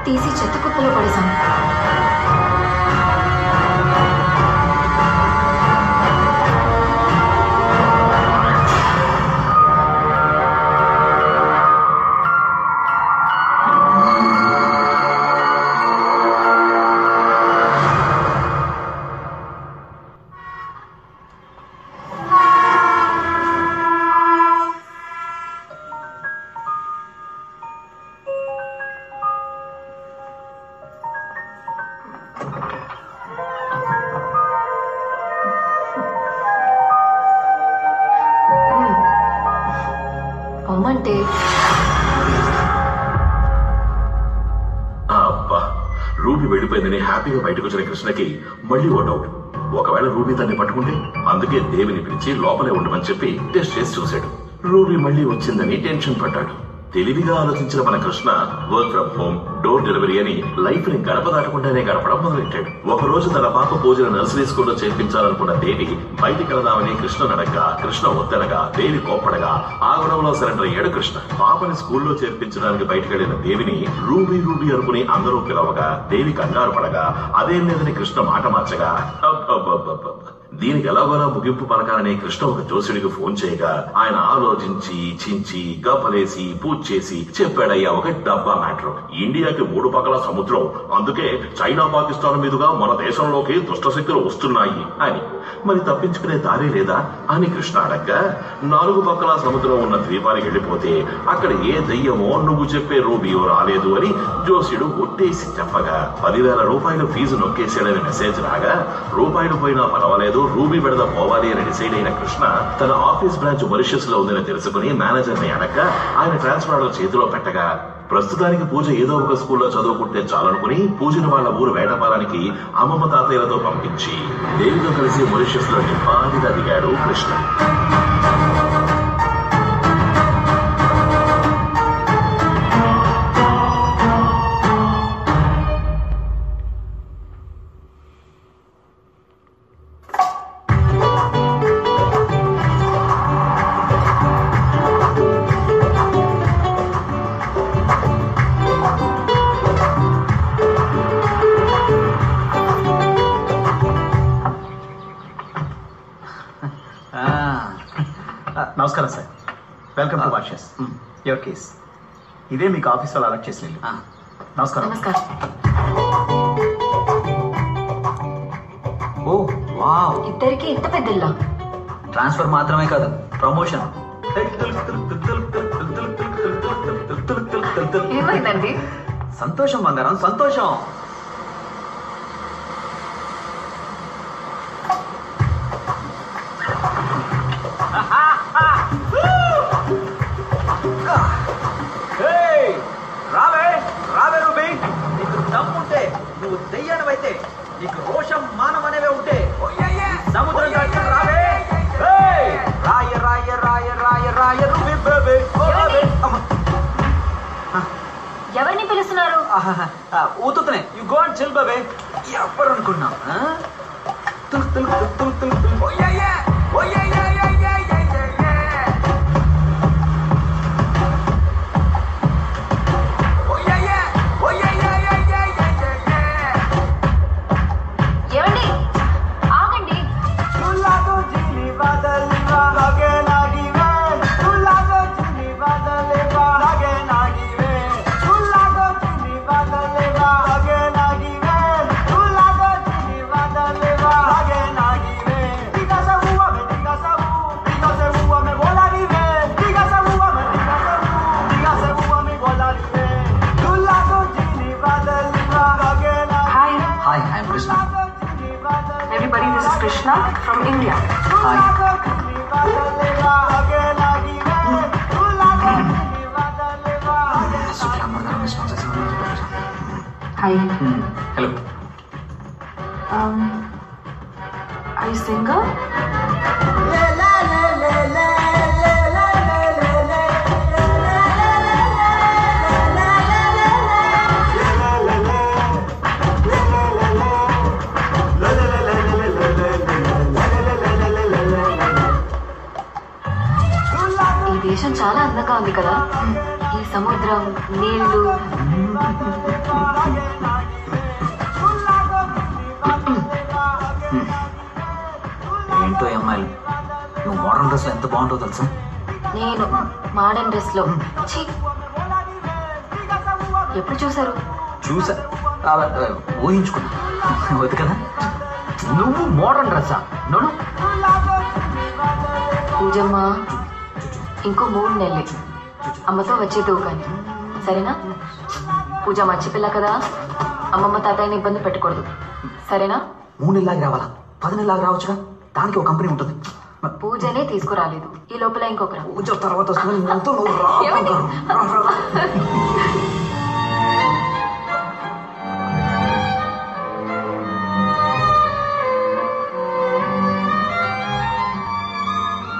తీసి చెత్త కుప్పలో పడేశాను. అమ్మంటే అబ్బా, రూబీ వెళ్ళిపోయిందని హ్యాపీగా బయటకు వచ్చిన కృష్ణకి మళ్ళీ ఓ డౌట్. ఒకవేళ రూబీ తన్ని పట్టుకుంటే, అందుకే దేవిని పిలిచి లోపలే ఉండమని చెప్పి టెస్ట్ చేసి చూశాడు. రూబీ మళ్ళీ వచ్చిందని టెన్షన్ పడ్డాడు. తెలివిగా ఆలోచించిన మన Krishna work from home, door delivery అని లైఫ్ ని గడప దాటకుండానే గడపడం మొదలెట్టాడు. ఒక రోజు తన పాప పూజను నర్సరీ స్కూల్లో చేర్పించాలనుకున్న దేవి బయటికి వెళదామని కృష్ణను అడగ్గా, కృష్ణ వద్దనగా దేవి కోప్పడగా ఆ గొడవలో సరెండర్ అయ్యాడు కృష్ణ. పాపని స్కూల్లో చేర్పించడానికి బయటకు వెళ్లిన దేవిని రూబీ రూబీ అనుకుని అందరూ పిలవగా దేవి కంగారు పడగా, అదేం లేదని కృష్ణ మాట మార్చగా, దీనికి ఎలాగోలా ముగింపు పలకాలని కృష్ణ ఒక జోసుడికి ఫోన్ చేయగా, ఆయన ఆలోచించి చించి గబ్బలేసి పూజ చేసి చెప్పాడయ్యా ఒక డబ్బా మ్యాటర్. ఇండియాకి 3 పక్కల సముద్రం, అందుకే చైనా పాకిస్తాన్ మీదుగా మన దేశంలోకి దుష్టశక్తులు వస్తున్నాయి అని. మరి తప్పించుకునే దారి లేదా అని కృష్ణ అడగ్గా, 4 పక్కల సముద్రం ఉన్న ద్వీపానికి వెళ్లిపోతే అక్కడ ఏ దయ్యమో నువ్వు చెప్పే రూబియో రాలేదు అని జోసిడు ఒట్టేసి చెప్పగా, 10,000 రూపాయలు ఫీజు నొక్కేశాడని మెసేజ్ రాగా, రూపాయలు పోయినా పర్వాలేదు రూబీ విడద పోవాలి అని డిసైడ్ అయిన కృష్ణ తన ఆఫీస్ బ్రాంచ్ మారిషస్ లో ఉందని తెలుసుకుని మేనేజర్ ని అడగ్గా, ఆయన ట్రాన్స్ఫర్ ఆర్డర్ చేతిలో పెట్టగా, ప్రస్తుతానికి పూజ ఏదో ఒక స్కూల్లో చదువుకుంటే చాలనుకుని పూజను వాళ్ళ ఊరు వేటపాలానికి అమ్మమ్మ తాతయ్యలతో పంపించి దేవితో కలిసి మారిషస్ లో నింపాదిగా దిగాడు కృష్ణ. నమస్కారం sir, welcome to washes. Your case ఇదే మీకు ఆఫీస్ వాళ్ళు అలర్ట్ చేసి. నమస్కారం. ఓ వావ్, ఇద్దరికి ఇంత పెద్దల్లా? ట్రాన్స్ఫర్ మాత్రమే కాదు, ప్రమోషన్. ఏమైందండి? సంతోషం బంగారం, సంతోషం. రావే రావే రూబీ, నీకు దమ్ముంటే, నువ్వు దెయ్యానివైతే, నీకు రోషం మానం అనేవే ఉంటే సముద్రం దాటి రావే. రాయ రాయ రాయ రాయ రాయ రూబీ బేబీ. ఎవరిని పిలుస్తున్నారు? ఊతుతనే, you go and chill baby. ఎవరు అనుకున్నా? తుల్ తుల్ తుల్ తుల్ తుల్. Everybody, this is Krishna from India. Hi. Hi. Hello. Are you single? చాలా అందంగా ఉంది కదా. ఈ సముద్రం, నీళ్లు. ఏంటో అమ్మాయిలు, నువ్వు మోడర్న్ డ్రెస్ లో ఎంత బాగుంటుందో తెలుసా? నేను మోడర్న్ డ్రెస్ లో ఎప్పుడు చూసారు? చూసా, ఊహించుకున్నా. వద్దు కదా. నువ్వు మోడర్న్ డ్రెస్సా? నోను పూజమ్మ, ఇంకో 3 నెలలే అమ్మతో వచ్చేది కానీ, సరేనా? పూజ మర్చిపిల్ల కదా, అమ్మమ్మ తాతయ్యని ఇబ్బంది పెట్టకూడదు, సరేనా? 3 నెలలాగా రావాలా? 10 నెలలాగా రావచ్చుగా. దానికి ఒక కంపెనీ ఉంటుంది. పూజనే తీసుకురాలేదు, ఈ లోపల ఇంకొకరు. పూజ తర్వాత వస్తుంది. ఎంతో నువ్వు రా, ఏమండి? రా, రా, రా.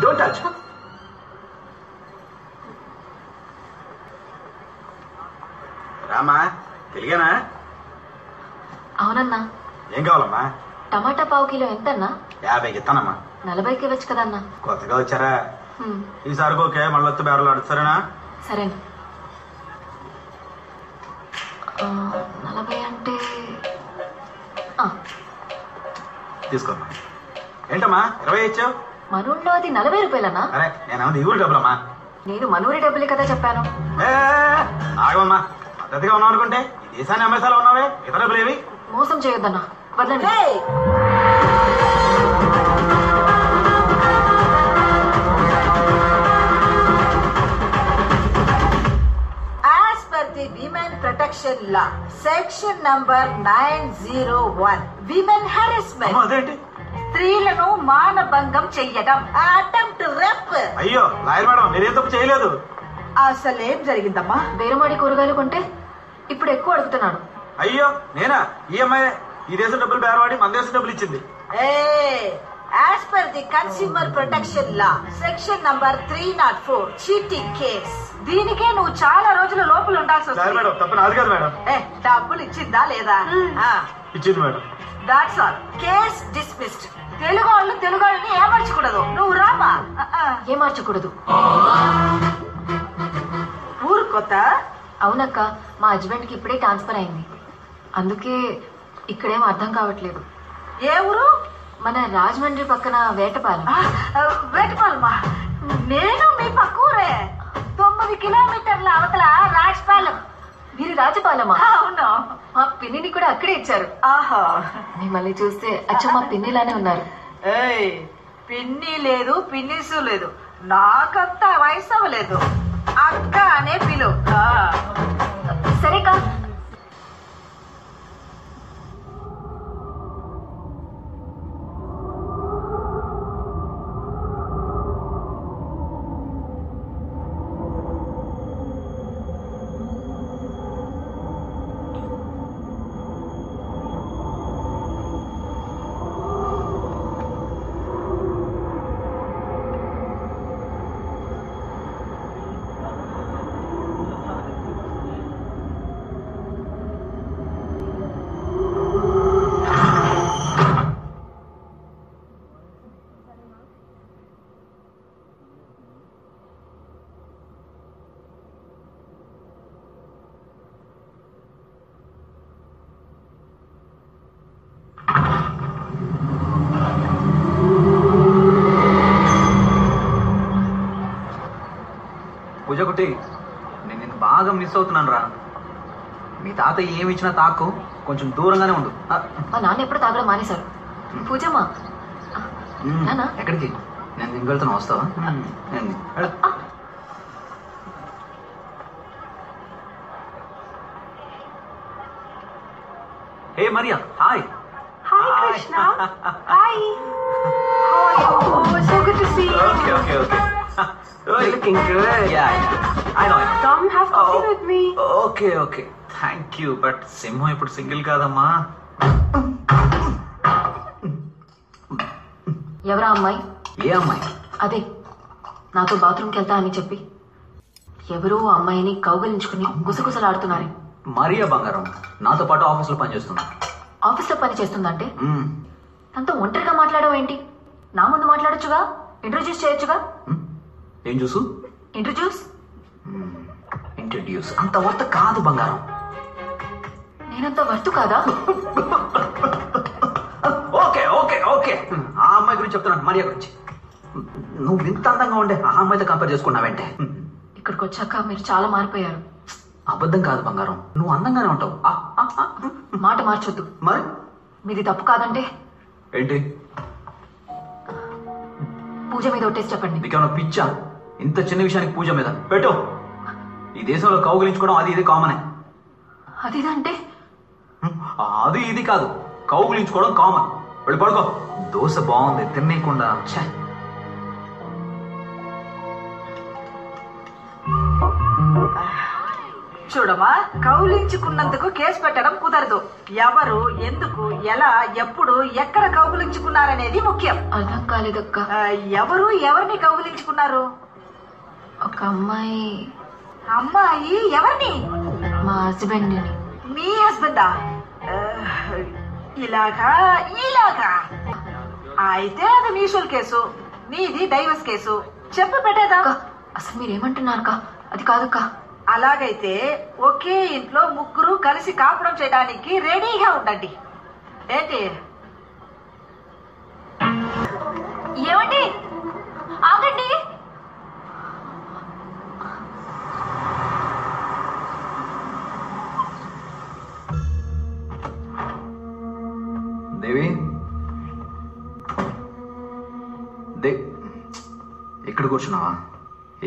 Don't touch. రామా, తెలియనా? అవునన్నా. ఏం కావాలమ్మా? టమాటా పావు కిలో ఎంతన్నా? 50 ఇస్తానమ్మా. 40కి ఇవ్వచ్చు కదన్నా. కొత్తగా వచ్చారా? ఈసారి ఓకే, మళ్ళీ వచ్చి బేరలు ఆడుతారేనా? సరేనా? 40 అంటే తీసుకోమ్మా. ఏంటమ్మా 20 ఇచ్చావు? మనూళ్ళో అది 40 రూపాయలన్నా. అరే నేనేమో దిగులు డబ్బులమ్మా. నేను మనూరి డబ్బులే కదా చెప్పాను. ఆగమ్మా, పద్ధతిగా ఉన్నావు అనుకుంటే ఈ దేశాన్ని అమ్మేసాలో ఉన్నావే, ఇతర డబ్బులు ఏవి? మోసం చేయొద్దన్నా, వదలండి. As per the Women Protection Law, Section number 901, Women Harassment. అదేంటి? స్త్రీలను మానభంగం చెయ్యడం, అటెంప్ట్ రేప్. అయ్యో లాయర్ మేడం, మీరేం తప్పు చేయలేదు. అసలేం జరిగిందమ్మా? బేరమాడి కూరగాయలు కొంటే ఇప్పుడు ఎక్కువ అడుగుతున్నాడు. అయ్యో నేనా? ఈ అమ్మాయి ఈ దేశం డబ్బులు బేరవాడి మన దేశం డబ్బులు ఇచ్చింది. As per the Consumer Protection Law, Section number 304, cheating case. దీనికే నువ్వు చాలా రోజుల లోపల ఉండాల్సి లాయర్ వస్తుంది. మేడం, తప్పు నాది కాదు మేడం. డబ్బులు ఇచ్చిందా లేదా? ఇచ్చింది madam. That's all. Case dismissed. Telugu వాళ్ళని ఏమర్చకూడదు. నువ్వు రామా. ఏమార్చకూడదు. ఊరు కొత్త? అవునక్క, మా హస్బెండ్ కి ఇప్పుడే ట్రాన్స్ఫర్ అయింది, అందుకే ఇక్కడేం అర్థం కావట్లేదు. ఏ ఊరు? మన రాజమండ్రి పక్కన వేటపాలెం. వేటపాలమా? నేను మీ పక్కూరే. 9 కిలోమీటర్ల అవతల రాజపాలెం. మీరు రాజపాలెమా? అవును. మా పిన్నిని కూడా అక్కడే ఇచ్చారు. ఆహా, మిమ్మల్ని చూస్తే అచ్చం మా పిన్నిలానే ఉన్నారు. పిన్ని లేదు, పిన్నిసు లేదు. నాకంత వయసు అవ్వలేదు. అక్క అనే పిలు. సరేకా. పూజ కుట్టి, నేను నిన్ను బాగా మిస్ అవుతున్నాను రా. మీ తాతయ్య ఏమి ఇచ్చినా తాకు, కొంచెం దూరంగానే ఉండు. మా నాన్న ఎప్పుడు తాగడం మానేశారు. పూజమ్మా, నాన్న ఎక్కడికి? నేను ఇంక వెళ్తున్నా, వస్తావా? Hey Maria, hi. Hi, Krishna. Hi. How are you? Oh, so good to see you. Okay. You're looking good. Yeah. I know. Come have coffee with me. Okay. Thank you. But సింహం ఇప్పుడు single కాదమ్మా. ఎవరా అమ్మాయి? ఏ అమ్మాయి? అదే నాతో బాత్రూమ్కి వెళ్తా అని చెప్పి ఎవరో అమ్మాయిని కౌగలించుకుని గుసగుసలాడుతున్నారే. మరియా బంగారం నాతో పాటు ఆఫీస్లో పనిచేస్తుంది. ఆఫీస్లో పని చేస్తుందంటే తనతో ఒంటరిగా మాట్లాడవు ఏంటి? నా ముందు మాట్లాడొచ్చుగా, ఇంట్రొడ్యూస్ చేయొచ్చుగా. ఏం చూసు? ఇంట్రడ్యూస్ అంత వర్త్ కాదు బంగారం. నేనంత వర్తు కాదా? ఓకే ఓకే ఓకే ఆ అమ్మాయి గురించి చెప్తున్నాను, మరియా గురించి. నువ్వు ఇంత అందంగా ఉండే ఆ అమ్మాయితో కంపేర్ చేసుకున్నావంటే. ఇక్కడికి వచ్చాక మీరు చాలా మారిపోయారు. అబద్ధం కాదు బంగారం, నువ్వు అందంగానే ఉంటావు. మాట మార్చొద్దు. మరి మీది తప్పు కాదంటే ఏంటి? పూజ మీద ఒట్టేసి చెప్పండి. నీకేమైనా పిచ్చా? ఇంత చిన్న విషయానికి పూజ మీద పెట్టు. ఈ దేశంలో కౌగులించుకోవడం అది ఇది కామనే. అది అంటే అది ఇది కాదు, కౌగులించుకోవడం కామన్. వెళ్ళి పడుకో. దోశ బాగుంది తినేయకుండా. చూడమా, కౌలించుకున్నందుకు కేసు పెట్టడం కుదరదు. ఎవరు, ఎందుకు, ఎలా, ఎప్పుడు, ఎక్కడ కౌగులించుకున్నారనేది ముఖ్యం. అర్థం కాలేదక్క. ఎవరు ఎవరిని కౌగులించుకున్నారు? ఒక అమ్మాయి. అమ్మాయి ఎవరిని? మా హస్బెండ్ ని. మీ హస్బెండా? ఇలాగా ఇలాగా అయితే అది మ్యూచువల్ కేసు, నీది డైవర్స్ కేసు. చెప్పు పెట్టేదా? అసలు మీరేమంటున్నారక్క? అది కాదక్క. అలాగైతే ఒకే ఇంట్లో ముగ్గురు కలిసి కాపురం చేయడానికి రెడీగా ఉండండి. ఏంటి? ఏమండి ఆగండి. దేవి, ఇక్కడ కూర్చున్నావా?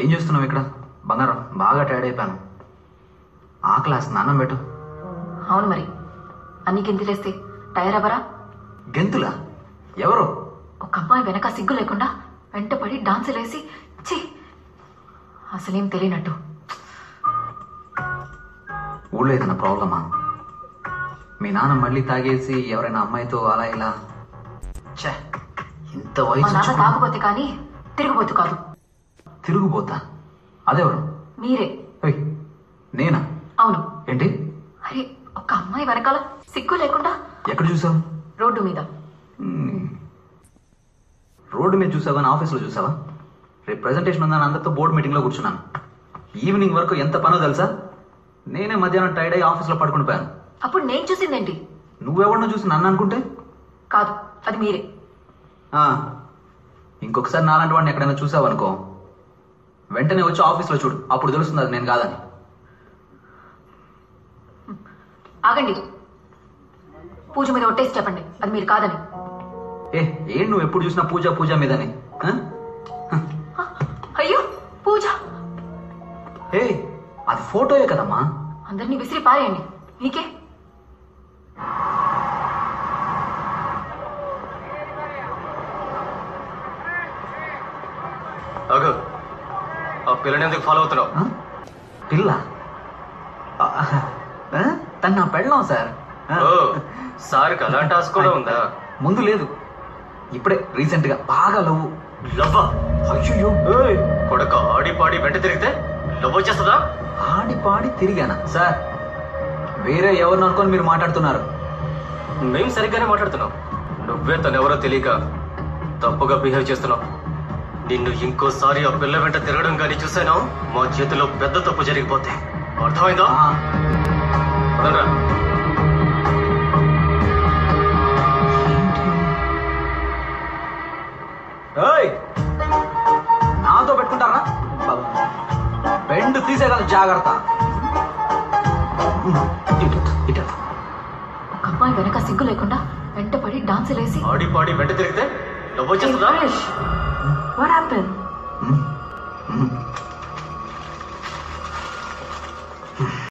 ఏం చేస్తున్నావు ఇక్కడ? బంగారం, బాగా టైర్డ్ అయిపోయాను. ఆ క్లాస్ నాన్నం పెట్టు. అవును మరి, అన్ని గెంతులేస్తే టైర్ అవరా? గెంతులా? ఎవరు? ఒక అమ్మాయి వెనక సిగ్గు లేకుండా వెంటపడి డాన్సులేసి ఛీ, అసలేం తెలియనట్టు. ఊళ్ళో ఏదైనా ప్రాబ్లమా? మీ నాన్న మళ్ళీ తాగేసి ఎవరైనా అమ్మాయితో అలా ఇలా? ఇంత మా వయసు నాన్న తాగుబోతే కానీ తిరుగుబోతు కాదు. తిరుగుబోతా? అదెవరు? మీరే. నేనా? అవును. ఏంటి? అరే, ఒక అమ్మాయి వెనకాల సిగ్గు లేకుండా. ఎక్కడ చూసావు? రోడ్డు మీద. రోడ్డు మీద చూసావా? ఆఫీస్లో చూసావా? రేపు ప్రెజెంటేషన్ ఉందని అందరితో బోర్డు మీటింగ్లో కూర్చున్నాను. ఈవినింగ్ వరకు ఎంత పనో తెలుసా? నేనే మధ్యాహ్నం టైర్డ్ అయ్యి ఆఫీస్లో పడుకుని పోయాను. అప్పుడు నేను చూసిందేంటి? నువ్వెవరినో చూసి నన్ను అనుకుంటే? కాదు, అది మీరే. ఇంకొకసారి నాలాంటి వాడిని ఎక్కడైనా చూసావనుకో, వెంటనే వచ్చి ఆఫీస్లో చూడు, అప్పుడు తెలుస్తుంది అది నేను కాదని. ఆగండి. పూజ మీద ఒట్టేసి చెప్పండి అది మీరు కాదని. ఏం నువ్వు ఎప్పుడు చూసినా పూజ పూజ మీదని? అయ్యో, పూజ అది ఫోటోయే కదమ్మా. అందరినీ విసిరి పారేయండి, మీకే. అగో, ఆ పిల్లని ఎందుకు ఫాలో అవుతున్నావు? పిల్ల? తను నా పెళ్ళాం సార్. సార్కి అలాంటి ఆశ కూడా ఉందా? ముందు లేదు, ఇప్పుడే రీసెంట్ గా బాగా లవ్. లవ్వా? అయ్యో, కొడక ఆడి పాడి వెంట తిరిగితే లవ్ వచ్చేస్తుందా? ఆడి పాడి తిరిగానా సార్? వేరే ఎవరిని అనుకొని మీరు మాట్లాడుతున్నారు. మేము సరిగ్గానే మాట్లాడుతున్నాం. నువ్వే తనెవరో తెలియక తప్పుగా బిహేవ్ చేస్తున్నావు. నిన్ను ఇంకోసారి ఆ పిల్ల వెంట తిరగడం కానీ చూసాను, మా చేతిలో పెద్ద తప్పు జరిగిపోతే. అర్థమైందా? నాతో పెట్టుకుంటారా? బెండ్ తీసేయగల జాగ్రత్త. ఒక అమ్మాయి వెనక సిగ్గు లేకుండా వెంటపడి డాన్సులేసి ఆడి పాడి వెంట తిరిగితే లవ్ వచ్చేస్తుందా? What happened?